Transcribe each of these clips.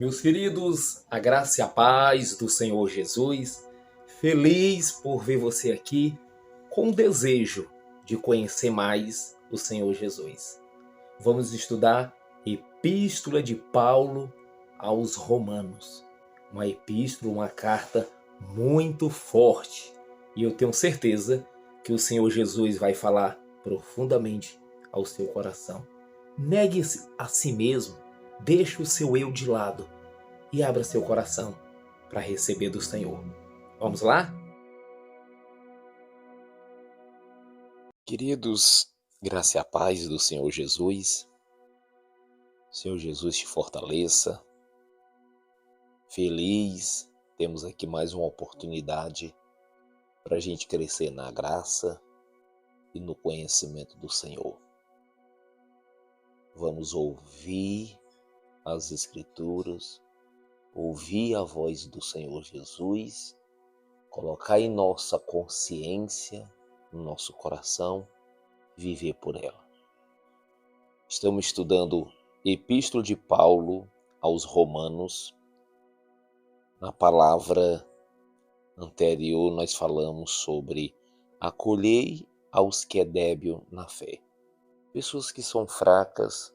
Meus queridos, a graça e a paz do Senhor Jesus, feliz por ver você aqui com o desejo de conhecer mais o Senhor Jesus. Vamos estudar Epístola de Paulo aos Romanos. Uma epístola, uma carta muito forte. E eu tenho certeza que o Senhor Jesus vai falar profundamente ao seu coração. Negue-se a si mesmo, deixe o seu eu de lado e abra seu coração para receber do Senhor. Vamos lá? Queridos, graça e a paz do Senhor Jesus. Senhor Jesus te fortaleça. Feliz, temos aqui mais uma oportunidade para a gente crescer na graça e no conhecimento do Senhor. Vamos ouvir as Escrituras, ouvir a voz do Senhor Jesus, colocar em nossa consciência, no nosso coração, viver por ela. Estamos estudando Epístola de Paulo aos Romanos. Na palavra anterior nós falamos sobre acolhei aos que é débil na fé. Pessoas que são fracas,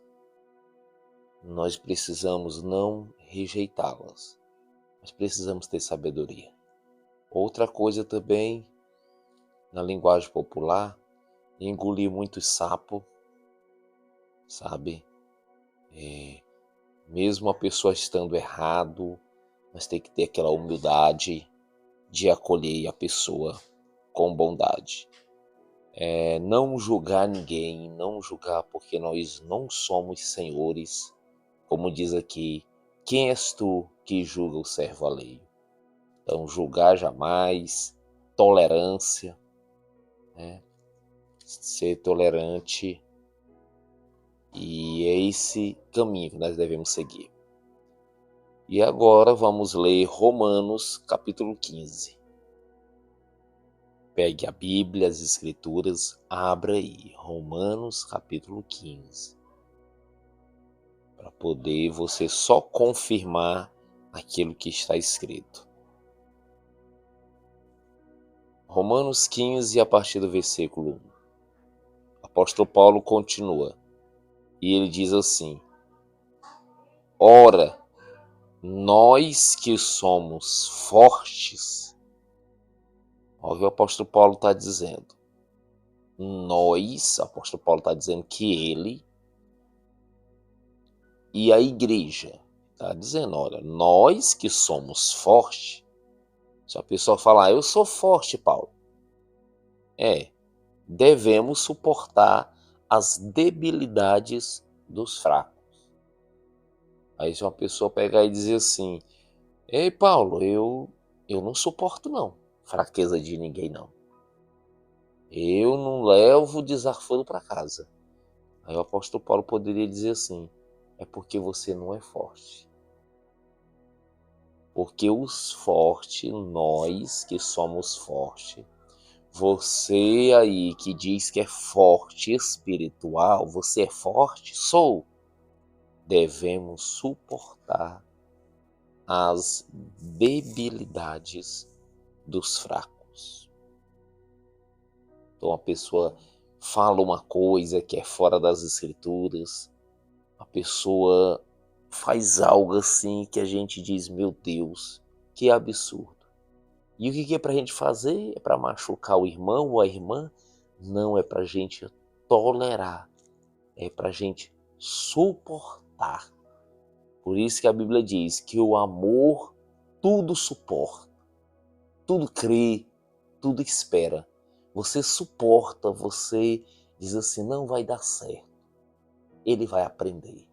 nós precisamos não rejeitá-las, mas precisamos ter sabedoria. Outra coisa também, na linguagem popular, engolir muito sapo, sabe? Mesmo a pessoa estando errado, mas tem que ter aquela humildade de acolher a pessoa com bondade. Não julgar ninguém, não julgar porque nós não somos senhores. Como diz aqui, quem és tu que julga o servo alheio? Então, julgar jamais, tolerância, ser tolerante, e é esse caminho que nós devemos seguir. E agora vamos ler Romanos capítulo 15. Pegue a Bíblia, as Escrituras, abra aí, Romanos capítulo 15. Para poder você só confirmar aquilo que está escrito. Romanos 15, a partir do versículo 1. O apóstolo Paulo continua, e ele diz assim: Ora, nós que somos fortes, olha o que o apóstolo Paulo está dizendo. Nós, o apóstolo Paulo está dizendo que ele e a igreja, está dizendo, olha, nós que somos fortes. Se a pessoa falar, eu sou forte, Paulo, devemos suportar as debilidades dos fracos. Aí se uma pessoa pegar e dizer assim, ei Paulo, eu não suporto não, fraqueza de ninguém não. Eu não levo desaforo para casa. Aí o apóstolo Paulo poderia dizer assim, é porque você não é forte. Porque os fortes, nós que somos fortes, você aí que diz que é forte espiritual, você é forte? Sou. Devemos suportar as debilidades dos fracos. Então a pessoa fala uma coisa que é fora das Escrituras, a pessoa faz algo assim que a gente diz, meu Deus, que absurdo. E o que é para a gente fazer? É para machucar o irmão ou a irmã? Não, é para a gente tolerar, é para a gente suportar. Por isso que a Bíblia diz que o amor tudo suporta, tudo crê, tudo espera. Você suporta, você diz assim, não vai dar certo. Ele vai aprender.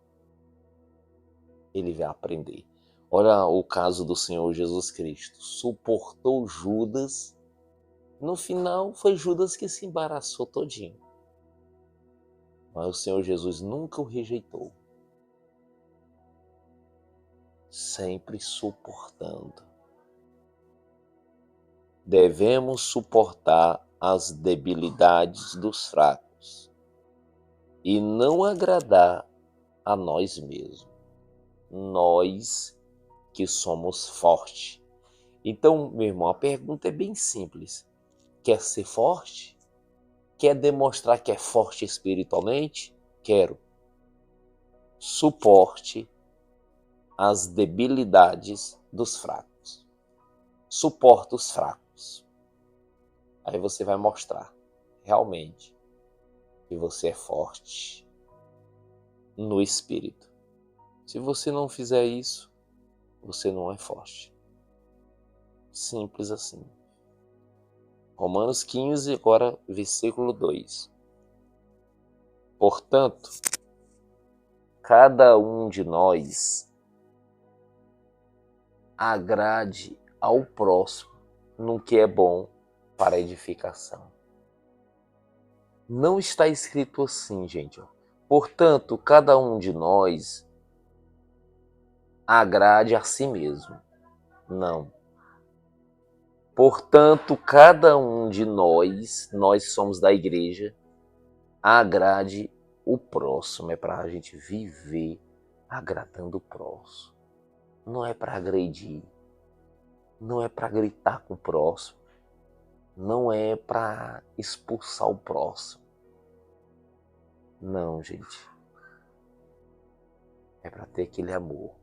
Ele vai aprender. Olha o caso do Senhor Jesus Cristo. Suportou Judas. No final, foi Judas que se embaraçou todinho. Mas o Senhor Jesus nunca o rejeitou. Sempre suportando. Devemos suportar as debilidades dos fracos e não agradar a nós mesmos. Nós que somos fortes. Então, meu irmão, a pergunta é bem simples. Quer ser forte? Quer demonstrar que é forte espiritualmente? Quero. Suporte as debilidades dos fracos. Suporta os fracos. Aí você vai mostrar realmente que você é forte no espírito. Se você não fizer isso, você não é forte. Simples assim. Romanos 15, agora versículo 2. Portanto, cada um de nós agrade ao próximo no que é bom para a edificação. Não está escrito assim, gente. Portanto, cada um de nós agrade a si mesmo. Não. Portanto, cada um de nós somos da igreja, agrade o próximo. É para a gente viver agradando o próximo. Não é para agredir. Não é para gritar com o próximo. Não é para expulsar o próximo. Não, gente. É para ter aquele amor.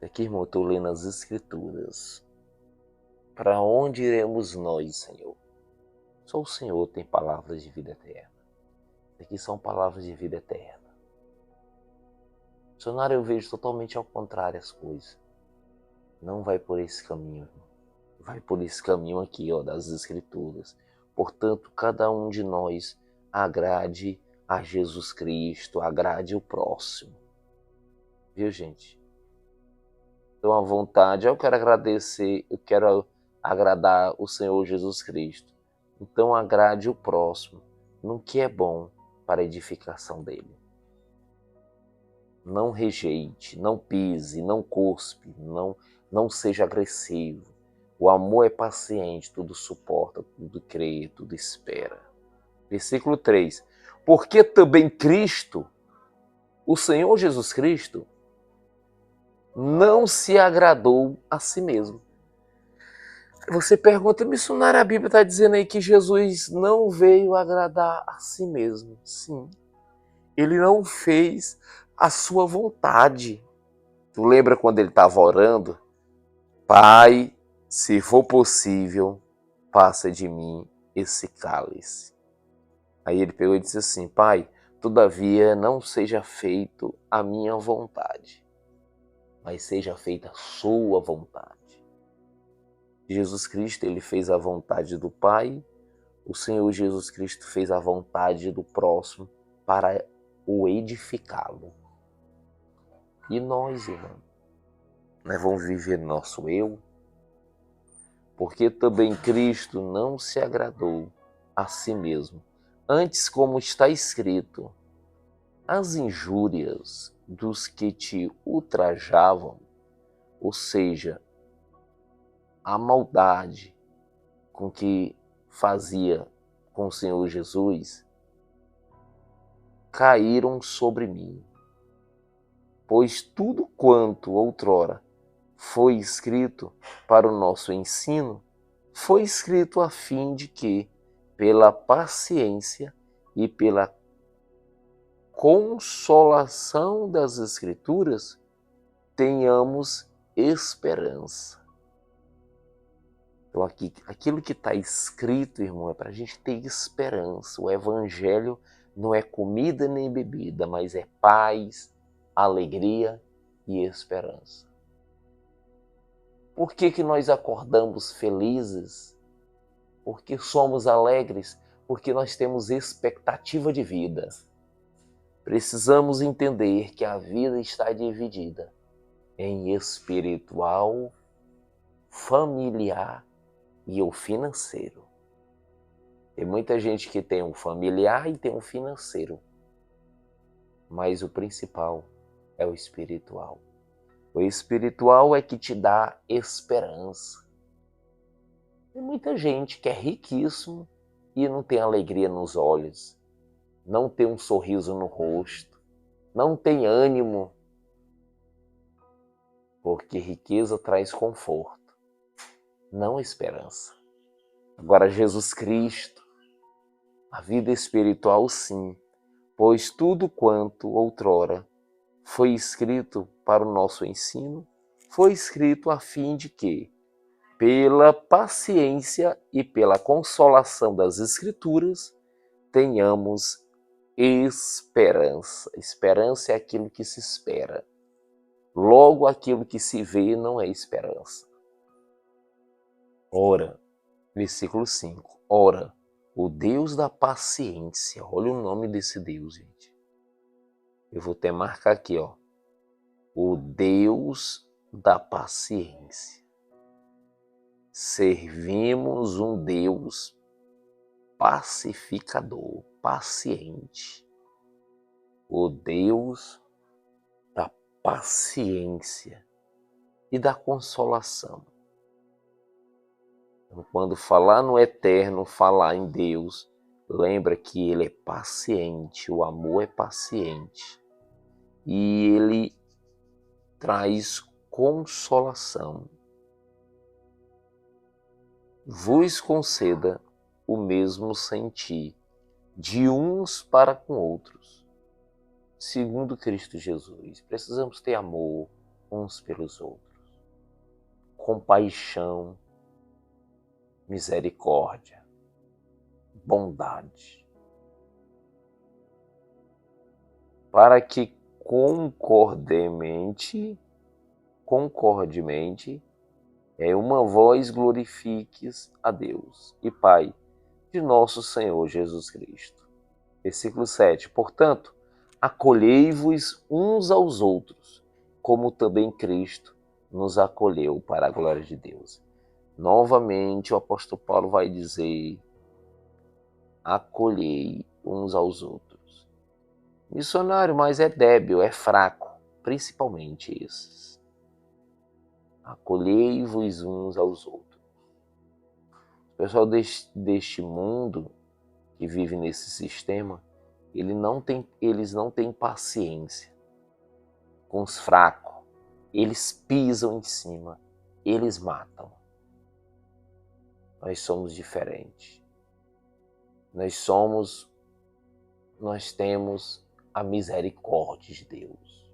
Aqui, irmão, eu estou lendo as Escrituras. Para onde iremos nós, Senhor? Só o Senhor tem palavras de vida eterna. Aqui são palavras de vida eterna. Dicionário, eu vejo totalmente ao contrário as coisas. Não vai por esse caminho. Vai por esse caminho aqui, ó, das Escrituras. Portanto, cada um de nós agrade a Jesus Cristo, agrade o próximo. Viu, gente? Então, à vontade, eu quero agradecer, eu quero agradar o Senhor Jesus Cristo. Então, agrade o próximo no que é bom para a edificação dele. Não rejeite, não pise, não cuspe, não seja agressivo. O amor é paciente, tudo suporta, tudo crê, tudo espera. Versículo 3. Porque também Cristo, o Senhor Jesus Cristo, não se agradou a si mesmo. Você pergunta, missionário, a Bíblia está dizendo aí que Jesus não veio agradar a si mesmo. Sim. Ele não fez a sua vontade. Tu lembra quando ele estava orando? Pai, se for possível, passa de mim esse cálice. Aí ele pegou e disse assim, Pai, todavia não seja feito a minha vontade, mas seja feita a sua vontade. Jesus Cristo, ele fez a vontade do Pai, o Senhor Jesus Cristo fez a vontade do próximo para o edificá-lo. E nós, irmão, nós vamos viver nosso eu, porque também Cristo não se agradou a si mesmo. Antes, como está escrito, as injúrias dos que te ultrajavam, ou seja, a maldade com que fazia com o Senhor Jesus, caíram sobre mim. Pois tudo quanto outrora foi escrito para o nosso ensino, foi escrito a fim de que, pela paciência e pela consolação das Escrituras, tenhamos esperança. Então, aquilo que está escrito, irmão, é para a gente ter esperança. O Evangelho não é comida nem bebida, mas é paz, alegria e esperança. Por que nós acordamos felizes? Porque somos alegres? Porque nós temos expectativa de vida. Precisamos entender que a vida está dividida em espiritual, familiar e o financeiro. Tem muita gente que tem um familiar e tem um financeiro, mas o principal é o espiritual. O espiritual é que te dá esperança. Tem muita gente que é riquíssimo e não tem alegria nos olhos, não tem um sorriso no rosto, não tem ânimo. porque riqueza traz conforto, não esperança. Agora, Jesus Cristo, a vida espiritual, sim, pois tudo quanto outrora foi escrito para o nosso ensino, foi escrito a fim de que, pela paciência e pela consolação das Escrituras, tenhamos esperança. Esperança é aquilo que se espera. Logo, aquilo que se vê não é esperança. Ora, versículo 5. Ora, o Deus da paciência. Olha o nome desse Deus, gente. Eu vou até marcar aqui, ó. O Deus da paciência. Servimos um Deus pacificador, paciente. O Deus da paciência e da consolação. Quando falar no eterno, falar em Deus, lembra que Ele é paciente, o amor é paciente. E Ele traz consolação. Vos conceda o mesmo sentir de uns para com outros, segundo Cristo Jesus. Precisamos ter amor uns pelos outros, compaixão, misericórdia, bondade, para que concordemente, uma voz glorifiques a Deus e Pai de nosso Senhor Jesus Cristo. Versículo 7. Portanto, acolhei-vos uns aos outros, como também Cristo nos acolheu para a glória de Deus. Novamente o apóstolo Paulo vai dizer: acolhei uns aos outros. Missionário, mas é débil, é fraco, principalmente esses. Acolhei-vos uns aos outros. O pessoal deste mundo que vive nesse sistema, eles não têm paciência com os fracos. Eles pisam em cima, eles matam. Nós somos diferentes. Nós temos a misericórdia de Deus.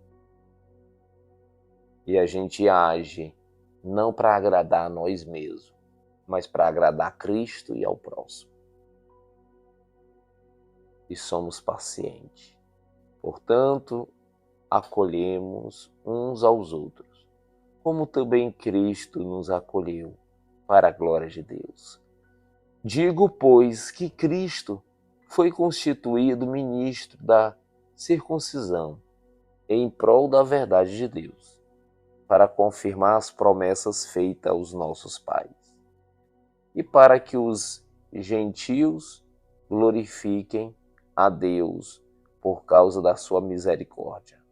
E a gente age não para agradar a nós mesmos, mas para agradar a Cristo e ao próximo. E somos pacientes. Portanto, acolhemos uns aos outros, como também Cristo nos acolheu para a glória de Deus. Digo, pois, que Cristo foi constituído ministro da circuncisão em prol da verdade de Deus, para confirmar as promessas feitas aos nossos pais, e para que os gentios glorifiquem a Deus por causa da sua misericórdia.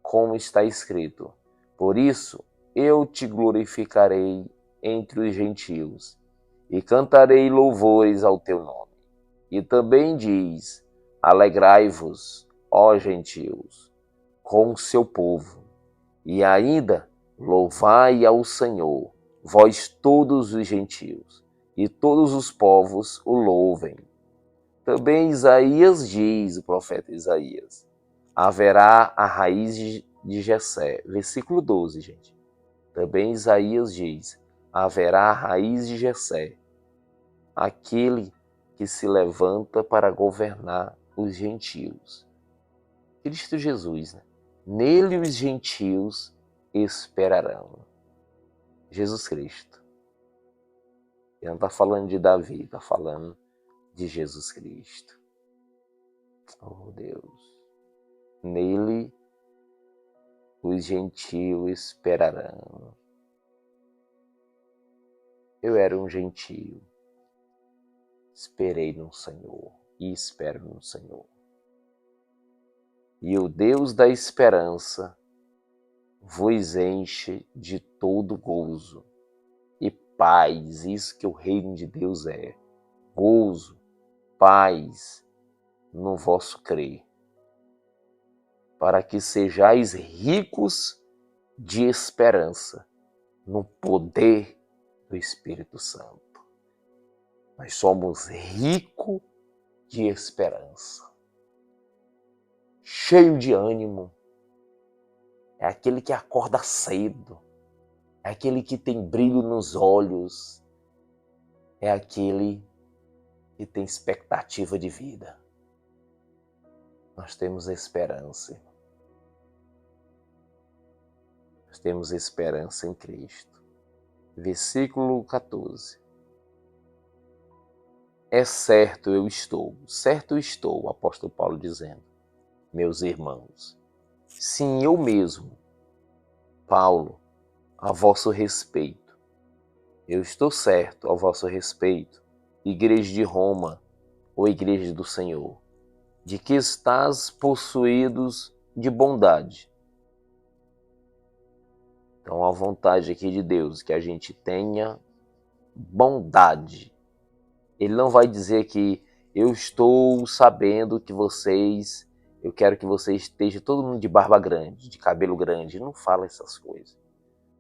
Como está escrito: por isso eu te glorificarei entre os gentios, e cantarei louvores ao teu nome. E também diz: alegrai-vos, ó gentios, com o seu povo, e ainda louvai ao Senhor, vós todos os gentios, e todos os povos o louvem. Também Isaías diz, o profeta Isaías: haverá a raiz de Jessé. Versículo 12, gente. Também Isaías diz: haverá a raiz de Jessé, aquele que se levanta para governar os gentios. Cristo Jesus, né? Nele os gentios esperarão. Jesus Cristo. Ele não está falando de Davi, está falando de Jesus Cristo. Oh Deus. Nele os gentios esperarão. Eu era um gentio. Esperei no Senhor e espero no Senhor. E o Deus da esperança vos enche de todo gozo e paz. Isso que o reino de Deus é: gozo, paz no vosso crer, para que sejais ricos de esperança no poder do Espírito Santo. Nós somos ricos de esperança, cheio de ânimo. É aquele que acorda cedo, é aquele que tem brilho nos olhos, é aquele que tem expectativa de vida. Nós temos esperança. Nós temos esperança em Cristo. Versículo 14. É certo eu estou, o apóstolo Paulo dizendo, meus irmãos, sim, eu mesmo, Paulo, a vosso respeito. Eu estou certo a vosso respeito, igreja de Roma, ou igreja do Senhor, de que estás possuídos de bondade. Então, a vontade aqui de Deus, que a gente tenha bondade. Ele não vai dizer que eu estou sabendo que eu quero que vocês estejam todo mundo de barba grande, de cabelo grande. Ele não fala essas coisas.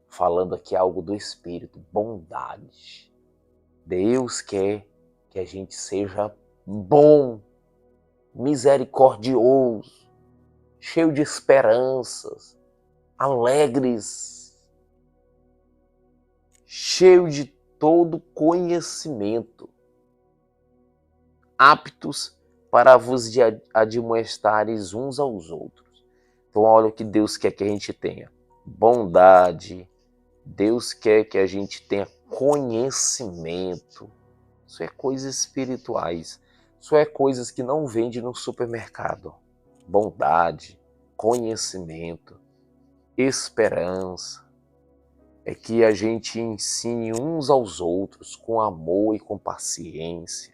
Falando aqui algo do Espírito, bondade. Deus quer que a gente seja bom, misericordioso, cheio de esperanças, alegres, cheio de todo conhecimento, aptos para vos admoestares uns aos outros. Então olha o que Deus quer que a gente tenha. Bondade. Deus quer que a gente tenha conhecimento. Isso é coisas espirituais. Isso é coisas que não vende no supermercado. Bondade, conhecimento, esperança. É que a gente ensine uns aos outros com amor e com paciência.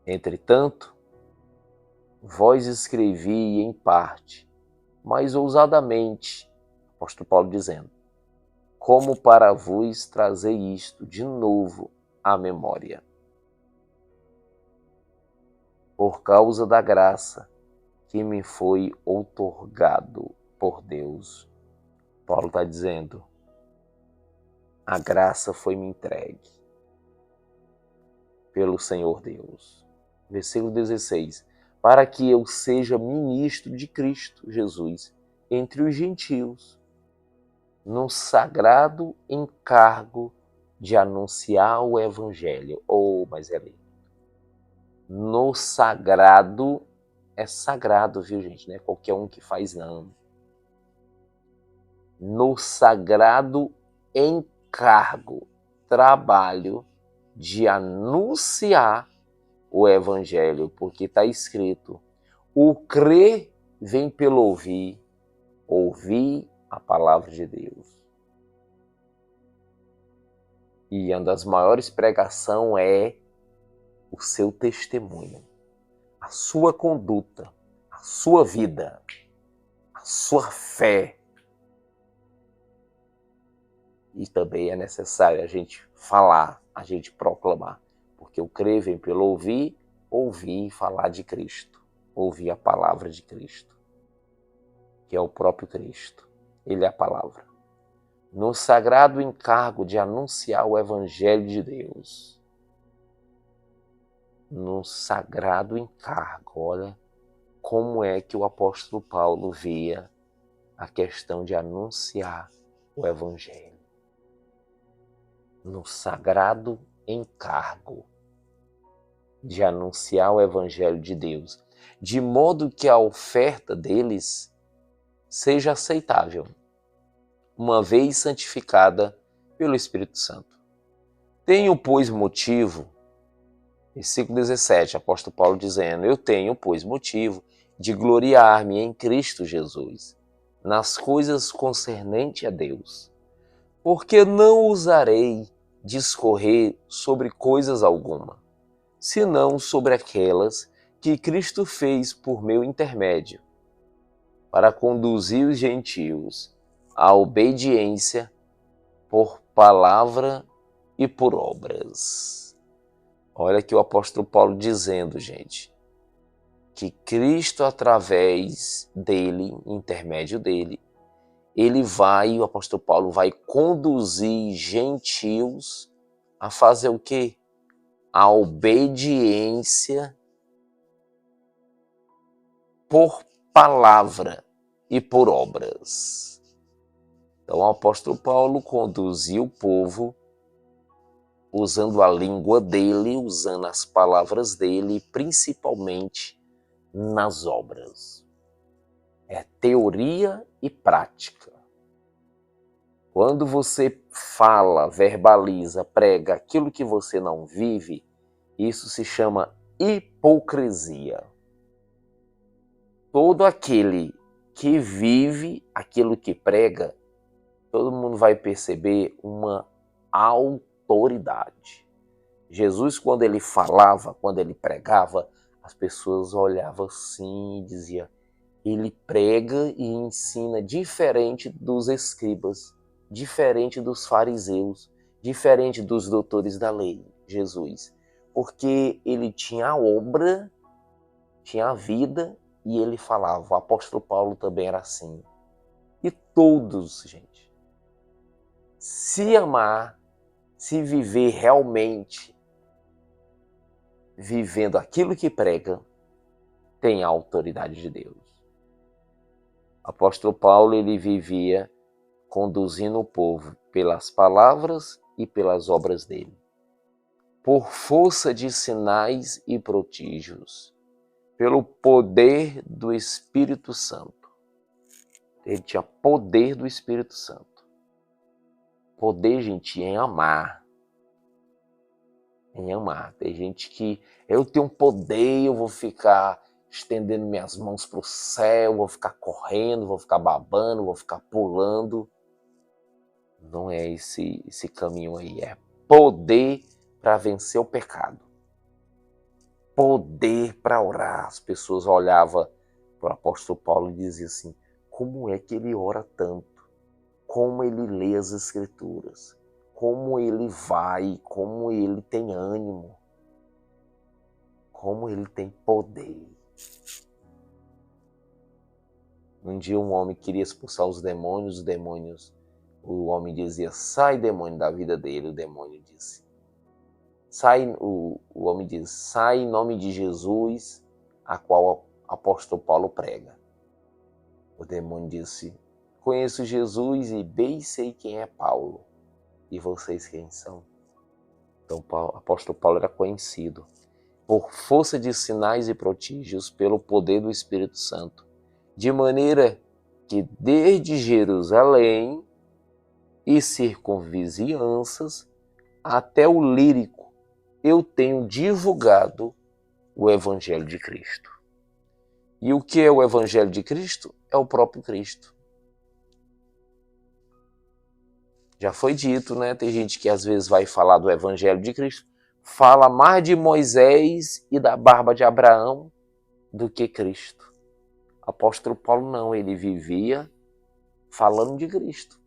Entretanto, vós escrevi em parte, mas ousadamente, apóstolo Paulo dizendo, como para vos trazer isto de novo à memória. Por causa da graça que me foi outorgado por Deus. Paulo está dizendo, a graça foi me entregue pelo Senhor Deus. Versículo 16. Para que eu seja ministro de Cristo Jesus entre os gentios, no sagrado encargo de anunciar o Evangelho. Mas é lindo. No sagrado, é sagrado, viu gente? Não é qualquer um que faz, não. No sagrado encargo, trabalho de anunciar o Evangelho, porque está escrito, o crer vem pelo ouvir, ouvir a palavra de Deus. E uma das maiores pregações é o seu testemunho, a sua conduta, a sua vida, a sua fé. E também é necessário a gente falar, a gente proclamar. Porque o crer vem pelo ouvir, ouvir e falar de Cristo. Ouvir a palavra de Cristo. Que é o próprio Cristo. Ele é a palavra. No sagrado encargo de anunciar o Evangelho de Deus. No sagrado encargo. Olha como é que o apóstolo Paulo via a questão de anunciar o Evangelho. No sagrado encargo de anunciar o Evangelho de Deus, de modo que a oferta deles seja aceitável, uma vez santificada pelo Espírito Santo. Tenho, pois, motivo, versículo 17, apóstolo Paulo dizendo, eu tenho, pois, motivo de gloriar-me em Cristo Jesus, nas coisas concernentes a Deus, porque não ousarei discorrer sobre coisas alguma, senão sobre aquelas que Cristo fez por meu intermédio, para conduzir os gentios à obediência por palavra e por obras. Olha aqui o apóstolo Paulo dizendo, gente, que Cristo, através dele, intermédio dele, o apóstolo Paulo vai conduzir gentios a fazer o quê? A obediência por palavra e por obras. Então, o apóstolo Paulo conduziu o povo usando a língua dele, usando as palavras dele, principalmente nas obras. É teoria e prática. Quando você fala, verbaliza, prega aquilo que você não vive, isso se chama hipocrisia. Todo aquele que vive aquilo que prega, todo mundo vai perceber uma autoridade. Jesus, quando ele falava, quando ele pregava, as pessoas olhavam assim e diziam: ele prega e ensina diferente dos escribas, diferente dos fariseus, diferente dos doutores da lei, Jesus. Porque ele tinha a obra, tinha a vida e ele falava. O apóstolo Paulo também era assim. E todos, gente, se amar, se viver realmente vivendo aquilo que prega, tem a autoridade de Deus. O apóstolo Paulo, ele vivia conduzindo o povo pelas palavras e pelas obras dele, por força de sinais e prodígios, pelo poder do Espírito Santo. Ele tinha poder do Espírito Santo. Poder, gente, em amar. Em amar. Tem gente que eu tenho poder, eu vou ficar estendendo minhas mãos para o céu, vou ficar correndo, vou ficar babando, vou ficar pulando. Não é esse caminho aí. É poder para vencer o pecado. Poder para orar. As pessoas olhavam para o apóstolo Paulo e diziam assim: como é que ele ora tanto? Como ele lê as escrituras? Como ele vai? Como ele tem ânimo? Como ele tem poder? Um dia um homem queria expulsar os demônios, o homem dizia: sai, demônio, da vida dele. O demônio disse: sai, o homem diz: sai em nome de Jesus, a qual o apóstolo Paulo prega. O demônio disse: conheço Jesus e bem sei quem é Paulo. E vocês quem são? Então o apóstolo Paulo era conhecido por força de sinais e prodígios, pelo poder do Espírito Santo, de maneira que desde Jerusalém e circunvizinhanças até o Lírico eu tenho divulgado o Evangelho de Cristo. E o que é o Evangelho de Cristo? É o próprio Cristo. Já foi dito, né? Tem gente que às vezes vai falar do Evangelho de Cristo, fala mais de Moisés e da barba de Abraão do que Cristo. O apóstolo Paulo não, ele vivia falando de Cristo.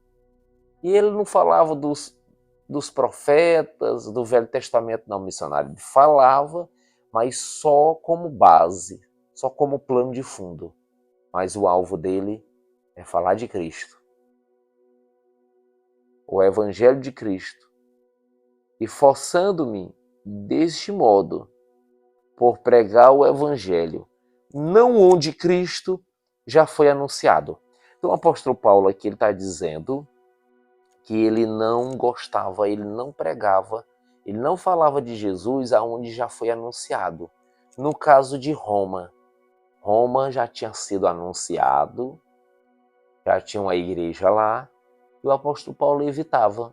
E ele não falava dos profetas, do Velho Testamento, não, missionário. Ele falava, mas só como base, só como plano de fundo. Mas o alvo dele é falar de Cristo. O Evangelho de Cristo. E forçando-me deste modo, por pregar o Evangelho, não onde Cristo já foi anunciado. Então o apóstolo Paulo aqui ele está dizendo que ele não gostava, ele não pregava, ele não falava de Jesus aonde já foi anunciado. No caso de Roma, Roma já tinha sido anunciado, já tinha uma igreja lá, e o apóstolo Paulo evitava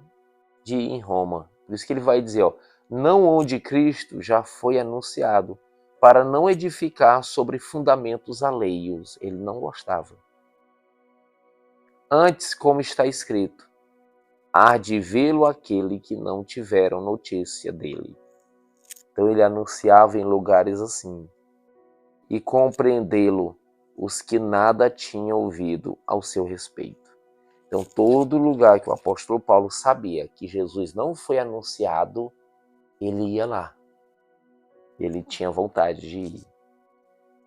de ir em Roma. Por isso que ele vai dizer, não onde Cristo já foi anunciado, para não edificar sobre fundamentos alheios. Ele não gostava. Antes, como está escrito, há de vê-lo aquele que não tiveram notícia dele. Então ele anunciava em lugares assim, e compreendê-lo os que nada tinham ouvido ao seu respeito. Então todo lugar que o apóstolo Paulo sabia que Jesus não foi anunciado, ele ia lá. Ele tinha vontade de ir.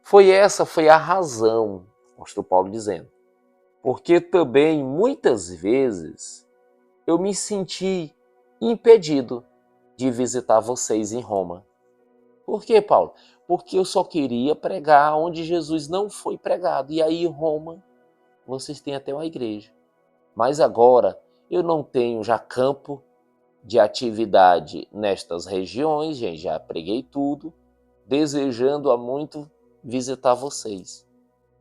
Foi a razão, o apóstolo Paulo dizendo, Porque também, muitas vezes, eu me senti impedido de visitar vocês em Roma. Por quê, Paulo? Porque eu só queria pregar onde Jesus não foi pregado. E aí, em Roma, vocês têm até uma igreja. Mas agora, eu não tenho já campo de atividade nestas regiões, gente, já preguei tudo, desejando há muito visitar vocês.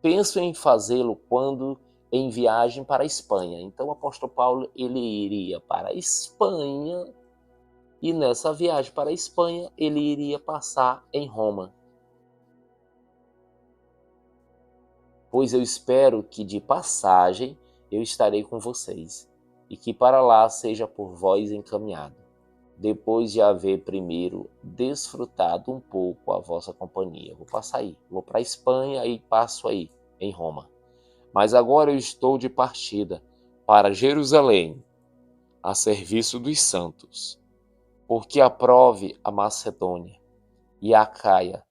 Penso em fazê-lo quando em viagem para a Espanha. Então o apóstolo Paulo ele iria para a Espanha e nessa viagem para a Espanha ele iria passar em Roma. Pois eu espero que de passagem eu estarei com vocês e que para lá seja por vós encaminhado, depois de haver primeiro desfrutado um pouco a vossa companhia. Vou passar aí, vou para a Espanha e passo aí em Roma. Mas agora eu estou de partida para Jerusalém, a serviço dos santos, porque aprove a Macedônia e a Acaia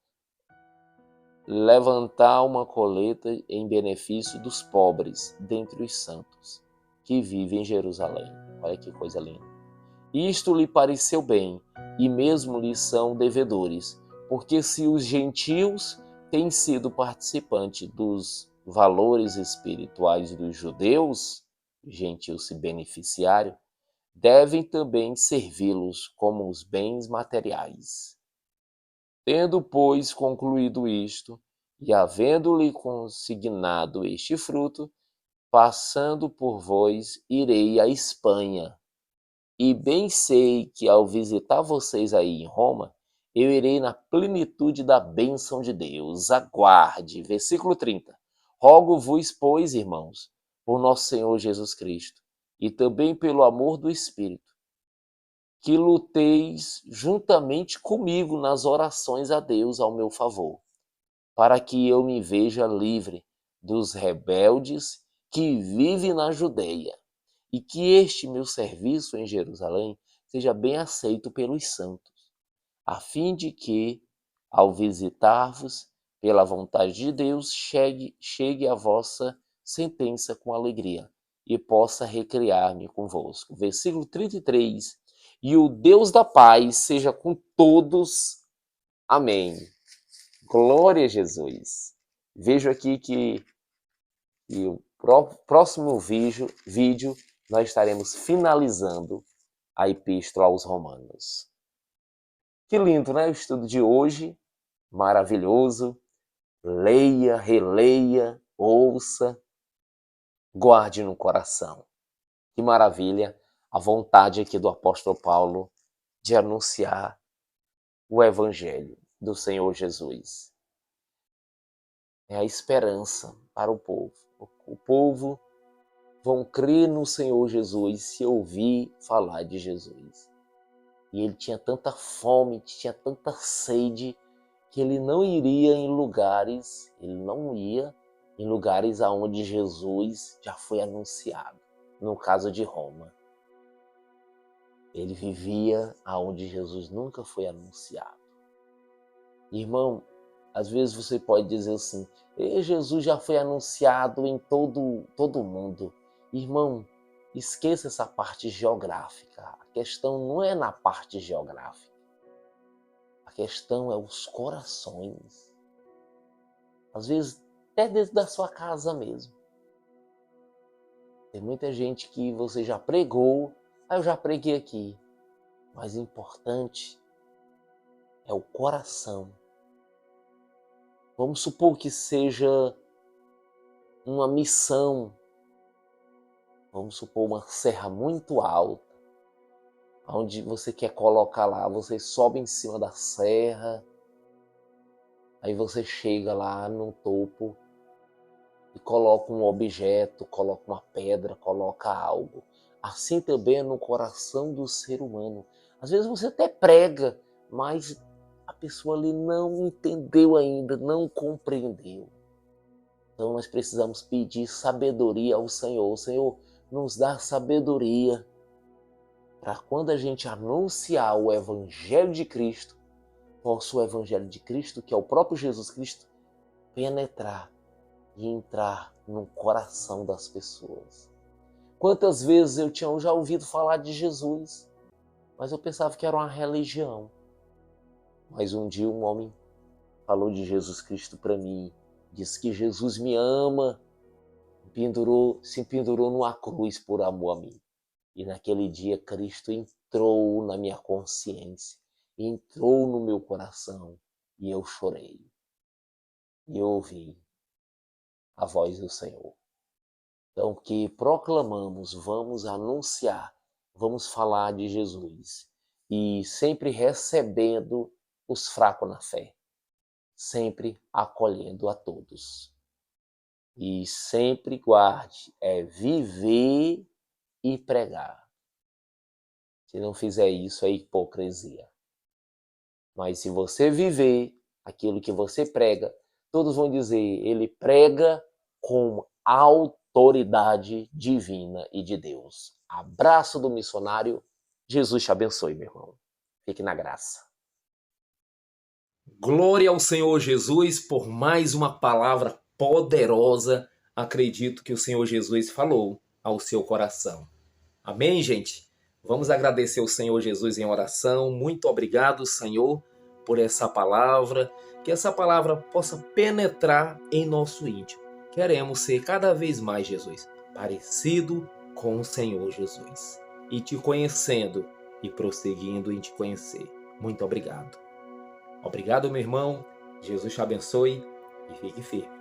levantar uma colheita em benefício dos pobres dentre os santos que vivem em Jerusalém. Olha que coisa linda. Isto lhe pareceu bem, e mesmo lhe são devedores, porque se os gentios têm sido participantes dos valores espirituais dos judeus, gentios se beneficiário, devem também servi-los como os bens materiais. Tendo, pois, concluído isto, e havendo-lhe consignado este fruto, passando por vós, irei à Espanha. E bem sei que ao visitar vocês aí em Roma, eu irei na plenitude da bênção de Deus. Aguarde. Versículo 30. Rogo-vos, pois, irmãos, por nosso Senhor Jesus Cristo, e também pelo amor do Espírito, que luteis juntamente comigo nas orações a Deus ao meu favor, para que eu me veja livre dos rebeldes que vivem na Judeia, e que este meu serviço em Jerusalém seja bem aceito pelos santos, a fim de que, ao visitar-vos, pela vontade de Deus, chegue a vossa sentença com alegria e possa recriar-me convosco. Versículo 33. E o Deus da paz seja com todos. Amém. Glória a Jesus. Vejo aqui que o próximo vídeo nós estaremos finalizando a Epístola aos Romanos. Que lindo, né? O estudo de hoje, maravilhoso. Leia, releia, ouça, guarde no coração. Que maravilha a vontade aqui do apóstolo Paulo de anunciar o Evangelho do Senhor Jesus. É a esperança para o povo. O povo vão crer no Senhor Jesus se ouvir falar de Jesus. E ele tinha tanta fome, tinha tanta sede, que ele não iria em lugares, aonde Jesus já foi anunciado, no caso de Roma. Ele vivia aonde Jesus nunca foi anunciado. Irmão, às vezes você pode dizer assim, Jesus já foi anunciado em todo mundo. Irmão, esqueça essa parte geográfica. A questão não é na parte geográfica. A questão é os corações. Às vezes, até dentro da sua casa mesmo. Tem muita gente que você já pregou, eu já preguei aqui. Mas o importante é o coração. Vamos supor que seja uma missão, vamos supor uma serra muito alta, onde você quer colocar lá, você sobe em cima da serra, aí você chega lá no topo e coloca um objeto, coloca uma pedra, coloca algo. Assim também é no coração do ser humano. Às vezes você até prega, mas a pessoa ali não entendeu ainda, não compreendeu. Então nós precisamos pedir sabedoria ao Senhor. O Senhor nos dá sabedoria para quando a gente anunciar o Evangelho de Cristo, possa o Evangelho de Cristo, que é o próprio Jesus Cristo, penetrar e entrar no coração das pessoas. Quantas vezes eu tinha já ouvido falar de Jesus, mas eu pensava que era uma religião. Mas um dia um homem falou de Jesus Cristo para mim, disse que Jesus me ama, se pendurou numa cruz por amor a mim. E naquele dia Cristo entrou na minha consciência, entrou no meu coração e eu chorei. E eu ouvi a voz do Senhor. Então, que proclamamos, vamos anunciar, vamos falar de Jesus. E sempre recebendo os fracos na fé. Sempre acolhendo a todos. E sempre guarde, viver e pregar. Se não fizer isso, é hipocrisia. Mas se você viver aquilo que você prega, todos vão dizer, ele prega com autoridade divina e de Deus. Abraço do missionário. Jesus te abençoe, meu irmão. Fique na graça. Glória ao Senhor Jesus por mais uma palavra poderosa. Acredito que o Senhor Jesus falou ao seu coração. Amém, gente? Vamos agradecer ao Senhor Jesus em oração. Muito obrigado, Senhor, por essa palavra. Que essa palavra possa penetrar em nosso íntimo. Queremos ser cada vez mais, Jesus, parecido com o Senhor Jesus. E te conhecendo e prosseguindo em te conhecer. Muito obrigado. Obrigado, meu irmão. Jesus te abençoe e fique firme.